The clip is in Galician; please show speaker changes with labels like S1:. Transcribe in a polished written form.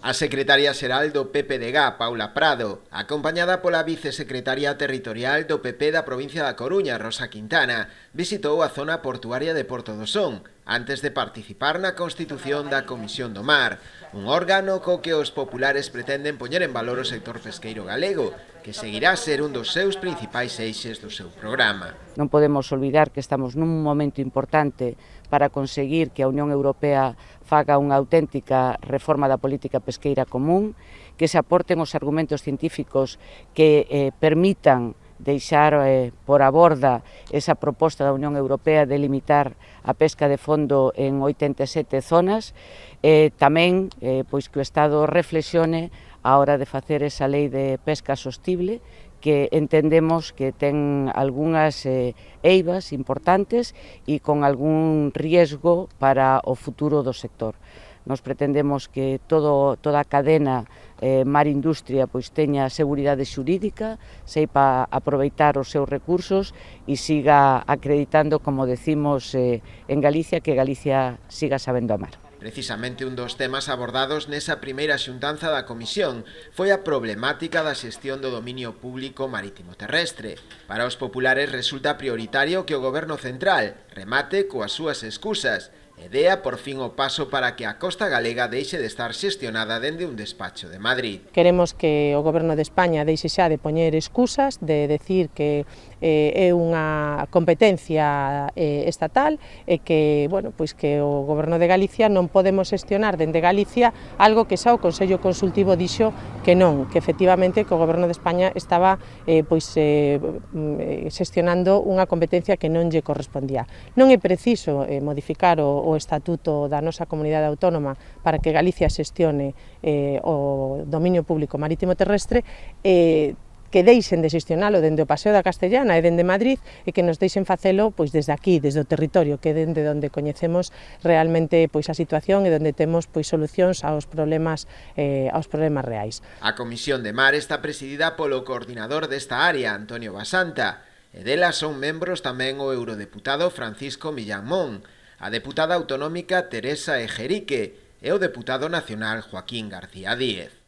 S1: A secretaria xeral do PPDG, Paula Prado, acompañada pola vicesecretaria territorial do PP da provincia da Coruña, Rosa Quintana, visitou a zona portuaria de Porto do Son, antes de participar na constitución da Comisión do Mar, un órgano co que os populares pretenden poñer en valor o sector pesqueiro galego, que seguirá a ser un dos seus principais eixes do seu programa.
S2: Non podemos olvidar que estamos nun momento importante para conseguir que a Unión Europea faga unha auténtica reforma da política pesqueira común, que se aporten os argumentos científicos que permitan deixar por a borda esa proposta da Unión Europea de limitar a pesca de fondo en 87 zonas, tamén pois que o Estado reflexione á hora de facer esa lei de pesca sostible, que entendemos que ten algunhas eivas importantes e con algún riesgo para o futuro do sector. Nos pretendemos que toda a cadena mar-industria pois teña seguridade xurídica, seipa aproveitar os seus recursos e siga acreditando, como decimos en Galicia, que Galicia siga sabendo amar.
S1: Precisamente un dos temas abordados nesa primeira xuntanza da Comisión foi a problemática da xestión do dominio público marítimo terrestre. Para os populares resulta prioritario que o Goberno central remate coas súas excusas e dea por fin o paso para que a costa galega deixe de estar xestionada dende un despacho de Madrid.
S3: Queremos que o Goberno de España deixe xa de poñer excusas, de decir que é unha competencia estatal e que, bueno, pois que o Goberno de Galicia non podemos xestionar dende Galicia algo que xa o Consello Consultivo dixo que non, que efectivamente que o Goberno de España estaba xestionando unha competencia que non lle correspondía. Non é preciso modificar o Estatuto da nosa comunidade autónoma para que Galicia xestione o dominio público marítimo terrestre, que deixen de xestionalo dende o Paseo da Castellana e dende Madrid e que nos deixen facelo pois desde aquí, desde o territorio, que é dende onde coñecemos realmente pois a situación e onde temos pois solucións aos problemas reais.
S1: A Comisión de Mar está presidida polo coordinador desta área, Antonio Basanta, e dela son membros tamén o eurodeputado Francisco Millán Mon, a deputada autonómica Teresa Ejerique e o deputado nacional Joaquín García Díez.